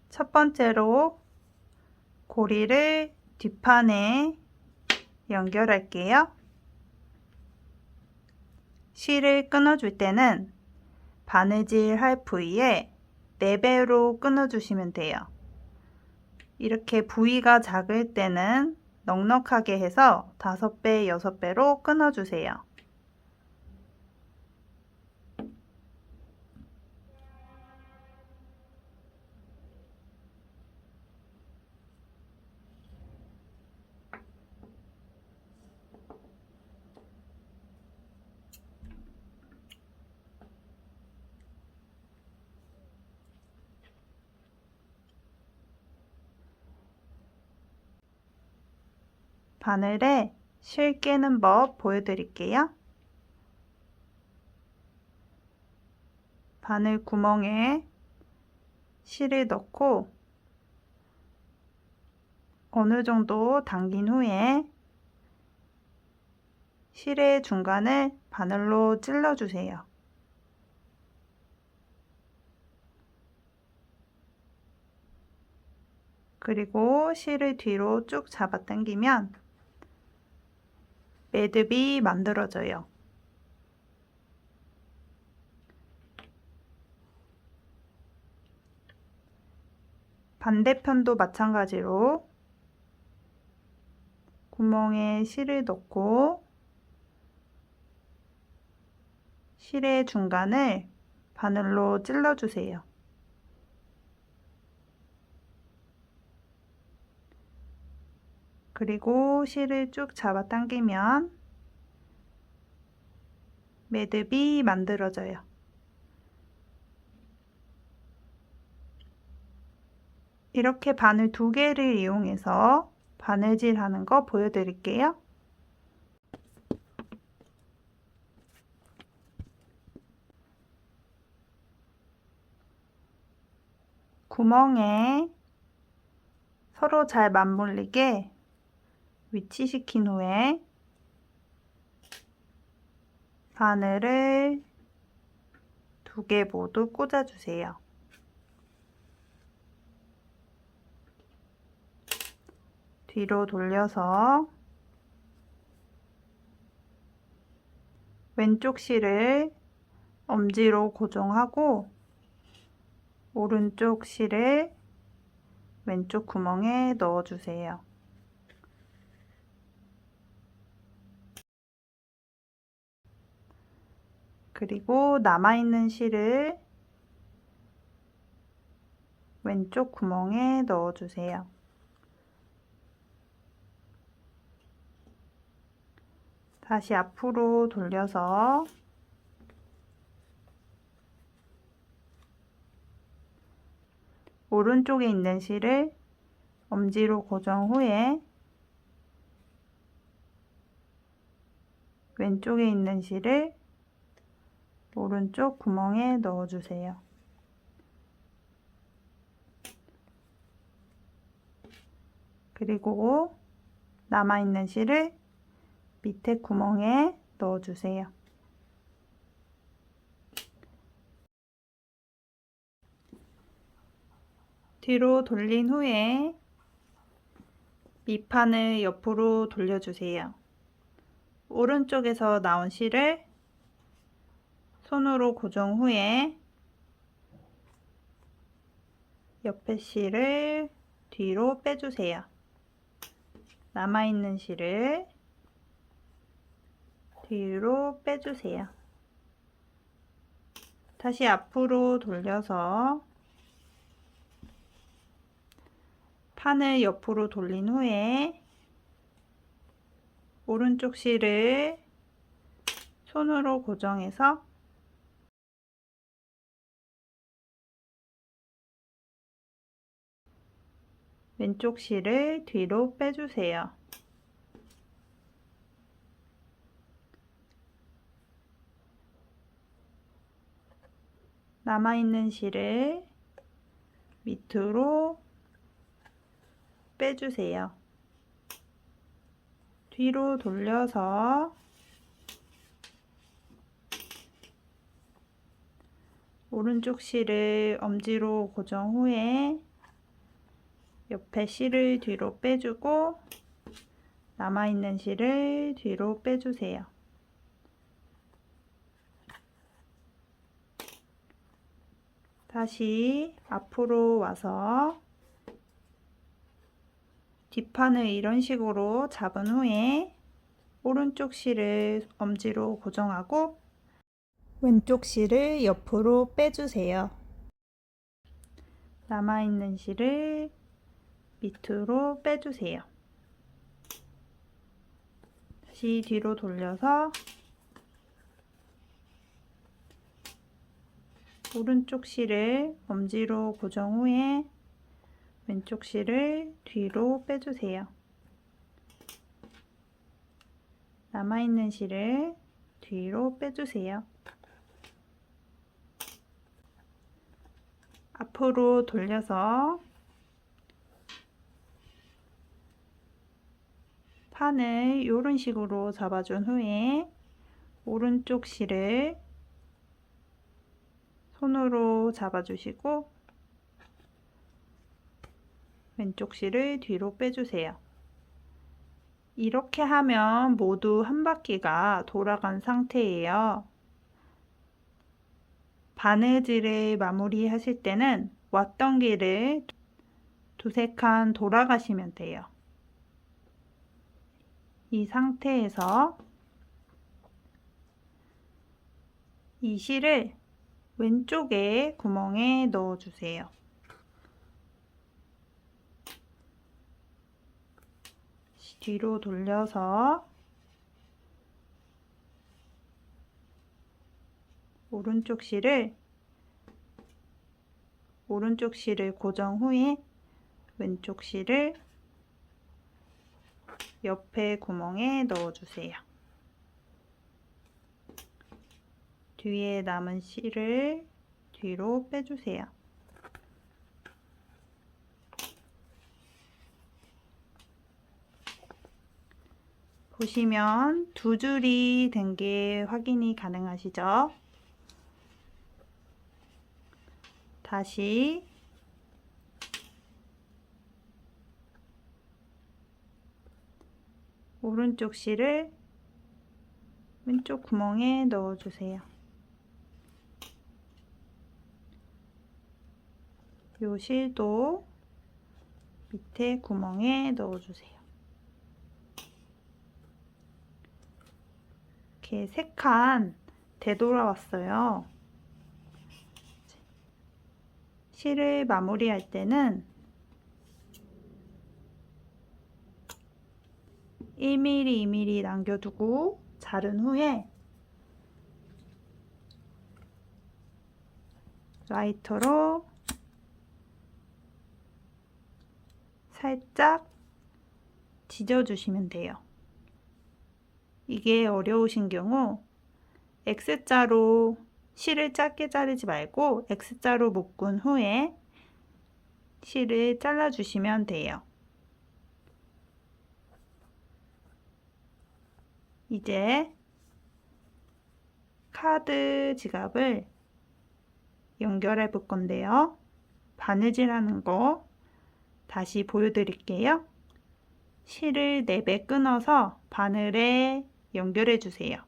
첫 번째로 고리를 뒷판에 연결할게요. 실을 끊어줄 때는 바느질 할 부위에 4배로 끊어주시면 돼요. 이렇게 부위가 작을 때는 넉넉하게 해서 5배, 6배로 끊어주세요. 바늘에 실 깨는 법 보여드릴게요. 바늘 구멍에 실을 넣고 어느 정도 당긴 후에 실의 중간을 바늘로 찔러주세요. 그리고 실을 뒤로 쭉 잡아당기면 매듭이 만들어져요. 반대편도 마찬가지로 구멍에 실을 넣고 실의 중간을 바늘로 찔러주세요. 그리고 실을 쭉 잡아당기면 매듭이 만들어져요. 이렇게 바늘 2개를 이용해서 바느질 하는 거 보여드릴게요. 구멍에 서로 잘 맞물리게 위치시킨 후에 바늘을 2개 모두 꽂아주세요. 뒤로 돌려서 왼쪽 실을 엄지로 고정하고 오른쪽 실을 왼쪽 구멍에 넣어주세요. 그리고 남아있는 실을 왼쪽 구멍에 넣어주세요. 다시 앞으로 돌려서 오른쪽에 있는 실을 엄지로 고정 후에 왼쪽에 있는 실을 오른쪽 구멍에 넣어주세요. 그리고 남아있는 실을 밑에 구멍에 넣어주세요. 뒤로 돌린 후에 밑판을 옆으로 돌려주세요. 오른쪽에서 나온 실을 손으로 고정 후에 옆에 실을 뒤로 빼주세요. 남아있는 실을 뒤로 빼주세요. 다시 앞으로 돌려서 판을 옆으로 돌린 후에 오른쪽 실을 손으로 고정해서 왼쪽 실을 뒤로 빼주세요. 남아있는 실을 밑으로 빼주세요. 뒤로 돌려서 오른쪽 실을 엄지로 고정 후에 옆에 실을 뒤로 빼주고 남아있는 실을 뒤로 빼주세요. 다시 앞으로 와서 뒷판을 이런 식으로 잡은 후에 오른쪽 실을 엄지로 고정하고 왼쪽 실을 옆으로 빼주세요. 남아있는 실을 밑으로 빼주세요. 다시 뒤로 돌려서 오른쪽 실을 엄지로 고정 후에 왼쪽 실을 뒤로 빼주세요. 남아있는 실을 뒤로 빼주세요. 앞으로 돌려서 판을 이런 식으로 잡아준 후에 오른쪽 실을 손으로 잡아주시고 왼쪽 실을 뒤로 빼주세요. 이렇게 하면 모두 한 바퀴가 돌아간 상태예요. 바느질을 마무리 하실 때는 왔던 길을 두세 칸 돌아가시면 돼요. 이 상태에서 이 실을 왼쪽에 구멍에 넣어주세요. 뒤로 돌려서 오른쪽 실을 고정 후에 왼쪽 실을 옆에 구멍에 넣어주세요. 뒤에 남은 실을 뒤로 빼주세요. 보시면 두 줄이 된 게 확인이 가능하시죠? 다시 오른쪽 실을 왼쪽 구멍에 넣어주세요. 요 실도 밑에 구멍에 넣어주세요. 이렇게 3칸 되돌아왔어요. 실을 마무리할 때는 1mm, 2mm 남겨두고 자른 후에 라이터로 살짝 지져주시면 돼요. 이게 어려우신 경우 X자로 실을 짧게 자르지 말고 X자로 묶은 후에 실을 잘라주시면 돼요. 이제 카드 지갑을 연결해 볼 건데요. 바느질하는 거 다시 보여드릴게요. 실을 4배 끊어서 바늘에 연결해 주세요.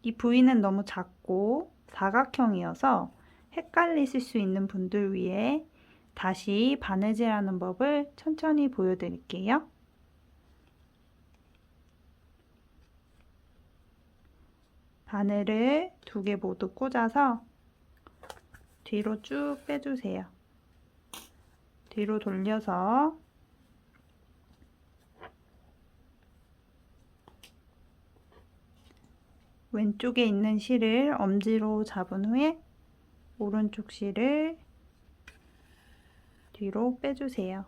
이 부위는 너무 작고 사각형이어서 헷갈리실 수 있는 분들 위해 다시 바느질하는 법을 천천히 보여드릴게요. 바늘을 2개 모두 꽂아서 뒤로 쭉 빼주세요. 뒤로 돌려서 왼쪽에 있는 실을 엄지로 잡은 후에 오른쪽 실을 뒤로 빼주세요.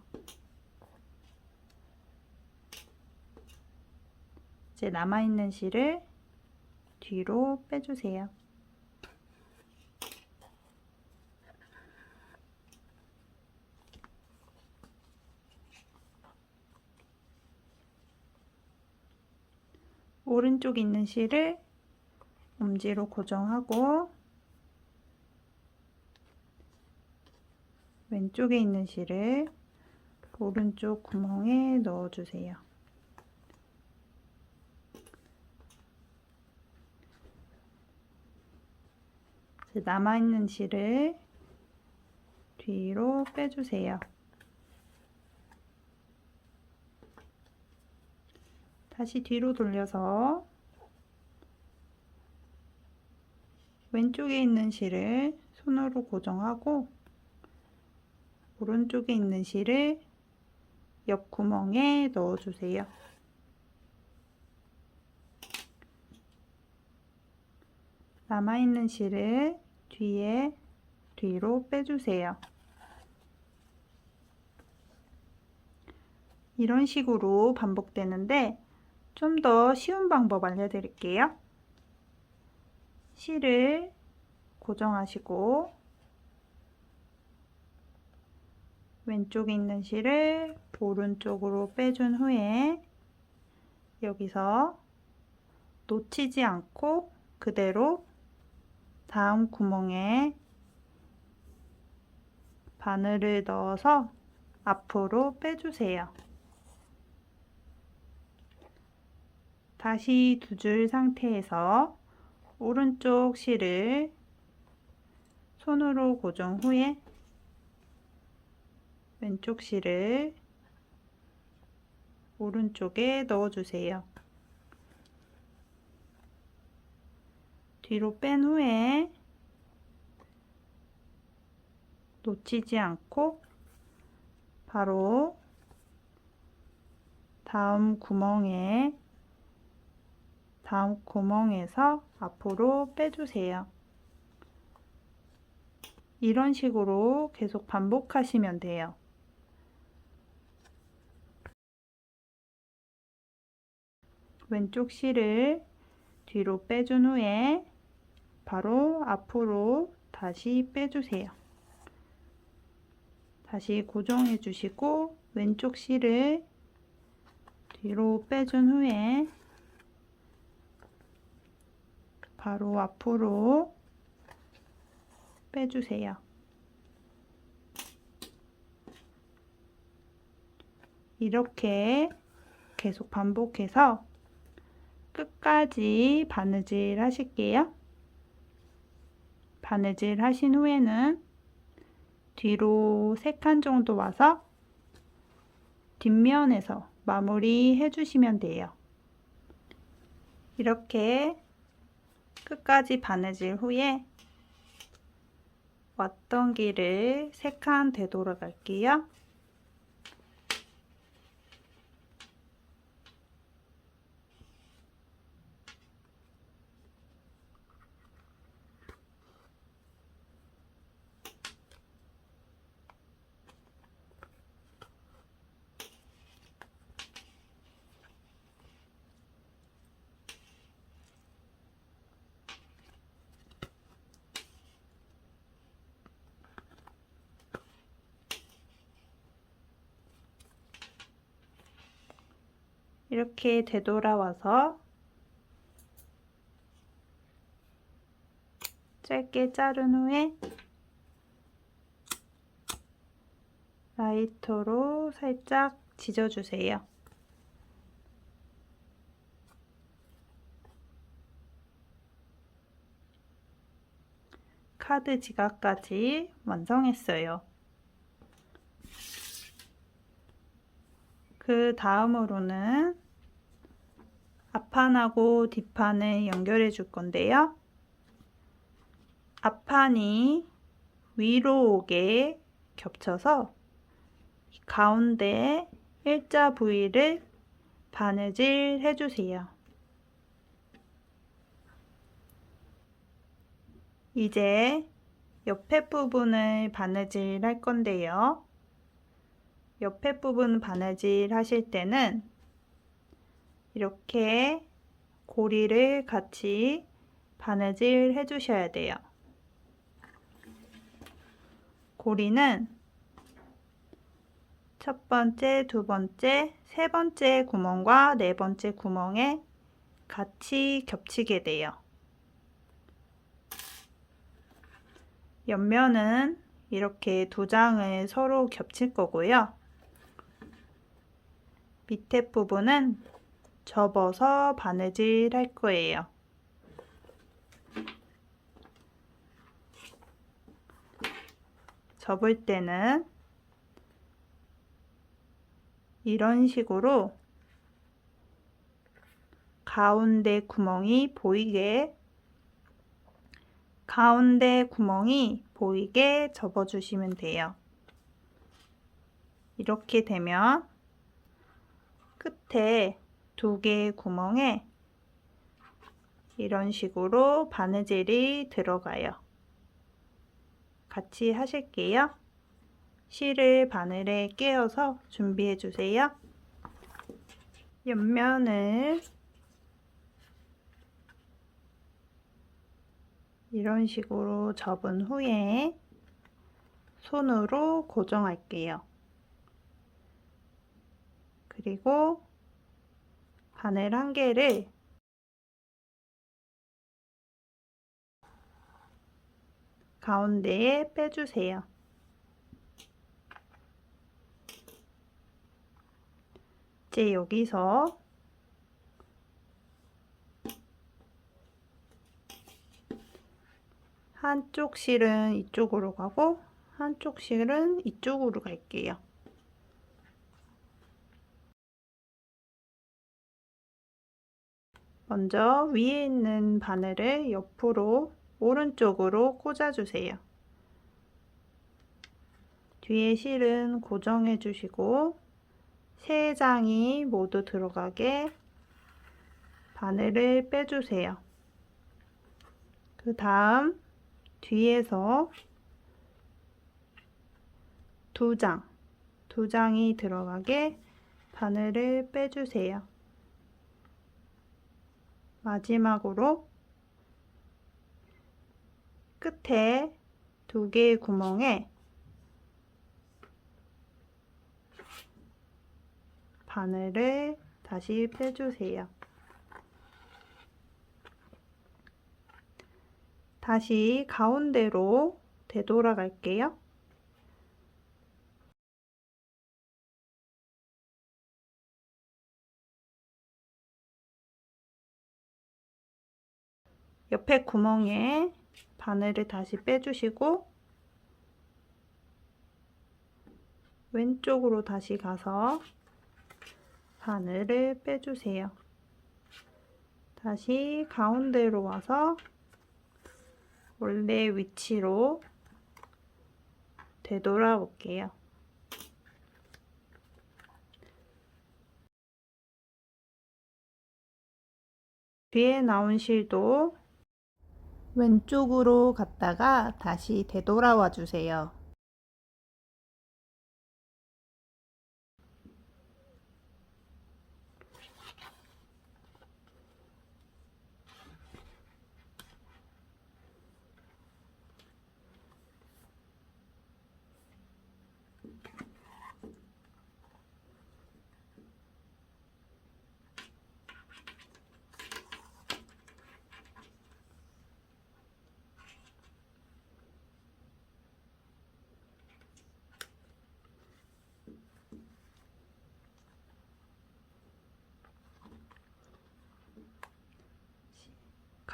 이제 남아있는 실을 뒤로 빼주세요. 오른쪽 있는 실을 엄지로 고정하고 왼쪽에 있는 실을 오른쪽 구멍에 넣어주세요. 남아있는 실을 뒤로 빼주세요. 다시 뒤로 돌려서 왼쪽에 있는 실을 손으로 고정하고 오른쪽에 있는 실을 옆 구멍에 넣어주세요. 남아있는 실을 뒤로 빼주세요. 이런 식으로 반복되는데 좀 더 쉬운 방법 알려드릴게요. 실을 고정하시고 왼쪽에 있는 실을 오른쪽으로 빼준 후에 여기서 놓치지 않고 그대로 다음 구멍에 바늘을 넣어서 앞으로 빼주세요. 다시 두 줄 상태에서 오른쪽 실을 손으로 고정 후에 왼쪽 실을 오른쪽에 넣어주세요. 뒤로 뺀 후에 놓치지 않고 바로 다음 구멍에서 앞으로 빼주세요. 이런 식으로 계속 반복하시면 돼요. 왼쪽 실을 뒤로 빼준 후에 바로 앞으로 다시 빼주세요. 다시 고정해 주시고 왼쪽 실을 뒤로 빼준 후에 바로 앞으로 빼주세요. 이렇게 계속 반복해서 끝까지 바느질 하실게요. 바느질 하신 후에는 뒤로 3칸 정도 와서 뒷면에서 마무리 해주시면 돼요. 이렇게 끝까지 바느질 후에 왔던 길을 3칸 되돌아 갈게요. 이렇게 되돌아와서 짧게 자른 후에 라이터로 살짝 지져주세요. 카드 지갑까지 완성했어요. 그 다음으로는 앞판하고 뒷판을 연결해 줄 건데요. 앞판이 위로 오게 겹쳐서 가운데 일자 부위를 바느질 해주세요. 이제 옆에 부분을 바느질 할 건데요. 옆에 부분 바느질 하실 때는 이렇게 고리를 같이 바느질 해주셔야 돼요. 고리는 첫 번째, 두 번째, 세 번째 구멍과 네 번째 구멍에 같이 겹치게 돼요. 옆면은 이렇게 두 장을 서로 겹칠 거고요. 밑에 부분은 접어서 바느질 할 거예요. 접을 때는 이런 식으로 가운데 구멍이 보이게 접어주시면 돼요. 이렇게 되면 끝에 두 개의 구멍에 이런 식으로 바느질이 들어가요. 같이 하실게요. 실을 바늘에 끼워서 준비해 주세요. 옆면을 이런 식으로 접은 후에 손으로 고정할게요. 그리고 바늘 한 개를 가운데에 빼주세요. 이제 여기서 한쪽 실은 이쪽으로 가고 한쪽 실은 이쪽으로 갈게요. 먼저 위에 있는 바늘을 옆으로 오른쪽으로 꽂아주세요. 뒤에 실은 고정해 주시고 세 장이 모두 들어가게 바늘을 빼주세요. 그 다음 뒤에서 두 장이 들어가게 바늘을 빼주세요. 마지막으로 끝에 두 개의 구멍에 바늘을 다시 빼주세요. 다시 가운데로 되돌아 갈게요. 옆에 구멍에 바늘을 다시 빼주시고 왼쪽으로 다시 가서 바늘을 빼주세요. 다시 가운데로 와서 원래 위치로 되돌아 올게요. 뒤에 나온 실도 왼쪽으로 갔다가 다시 되돌아와 주세요.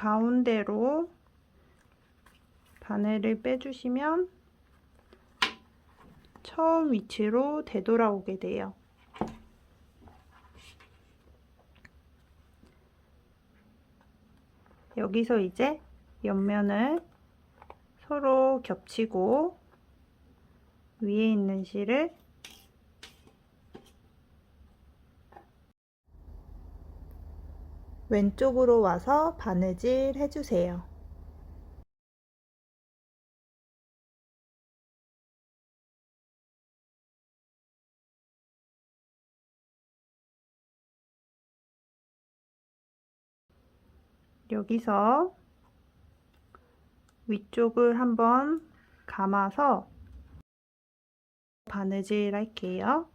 가운데로 바늘을 빼주시면 처음 위치로 되돌아오게 돼요. 여기서 이제 옆면을 서로 겹치고 위에 있는 실을 왼쪽으로 와서 바느질 해주세요. 여기서 위쪽을 한번 감아서 바느질 할게요.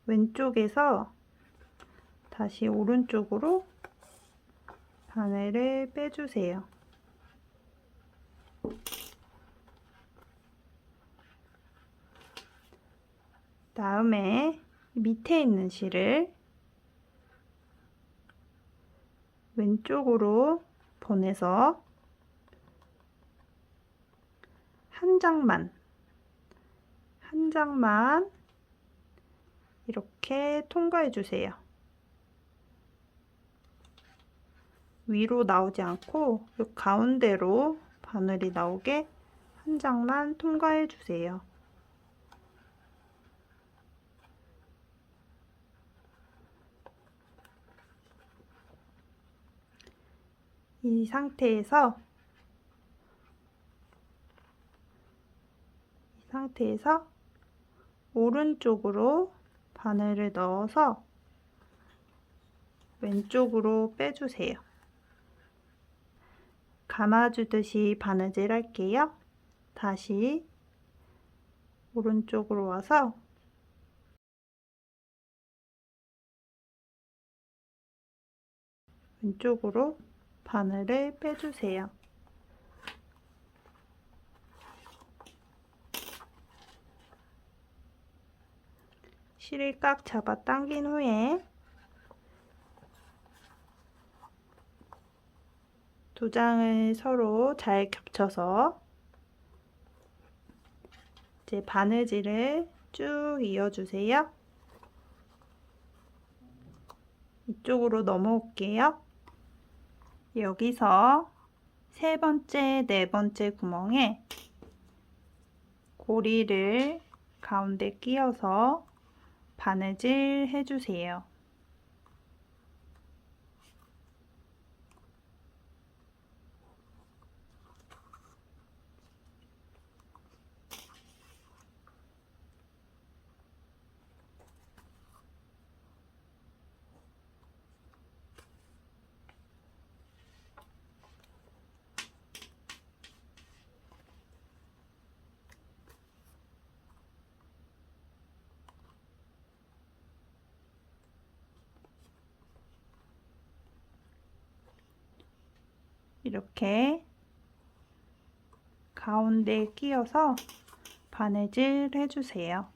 왼쪽에서 다시 오른쪽으로 바늘을 빼주세요. 다음에 밑에 있는 실을 왼쪽으로 보내서 한 장만 이렇게 통과해 주세요. 위로 나오지 않고 이 가운데로 바늘이 나오게 한 장만 통과해 주세요. 이 상태에서 오른쪽으로 바늘을 넣어서 왼쪽으로 빼주세요. 감아주듯이 바느질 할게요. 다시 오른쪽으로 와서 왼쪽으로 바늘을 빼주세요. 실을 꽉 잡아 당긴 후에 두 장을 서로 잘 겹쳐서 이제 바느질을 쭉 이어주세요. 이쪽으로 넘어올게요. 여기서 세 번째, 네 번째 구멍에 고리를 가운데 끼워서 바느질 해주세요. 이렇게 가운데에 끼워서 바느질 해주세요.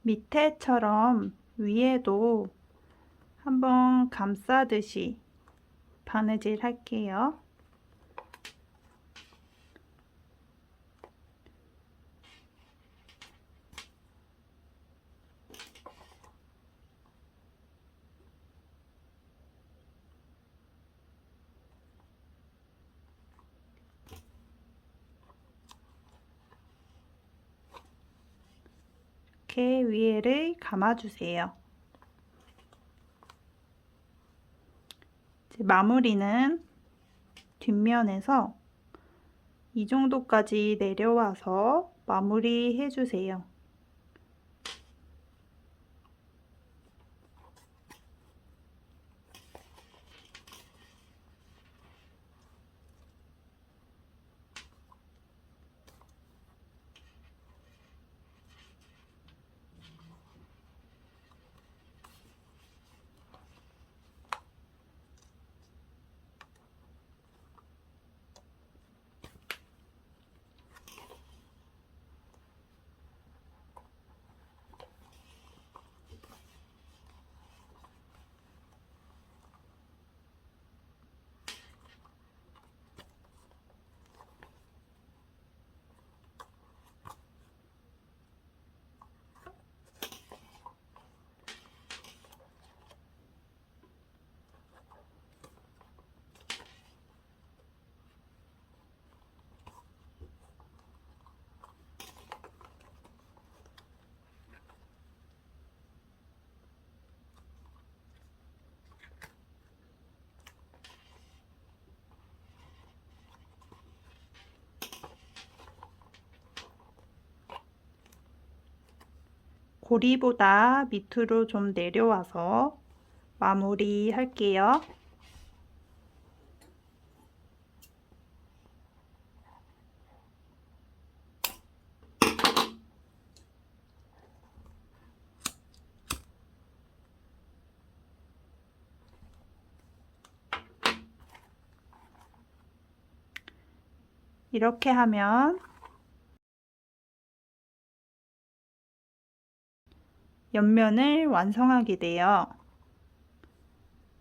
밑에처럼 위에도 한번 감싸듯이 바느질 할게요. 이렇게 위에를 감아주세요. 이제 마무리는 뒷면에서 이 정도까지 내려와서 마무리 해주세요. 고리보다 밑으로 좀 내려와서 마무리 할게요. 이렇게 하면 옆면을 완성하게 돼요.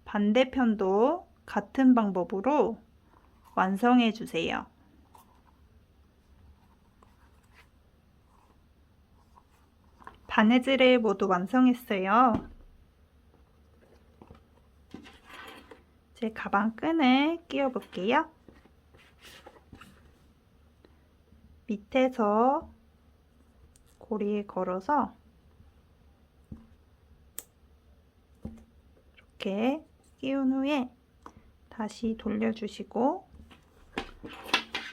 반대편도 같은 방법으로 완성해 주세요. 바느질을 모두 완성했어요. 제 가방 끈을 끼워 볼게요. 밑에서 고리에 걸어서 이렇게 끼운 후에 다시 돌려주시고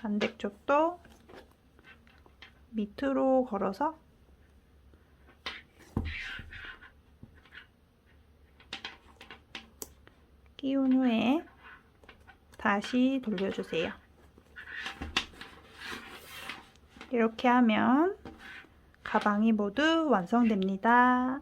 반대쪽도 밑으로 걸어서 끼운 후에 다시 돌려주세요. 이렇게 하면 가방이 모두 완성됩니다.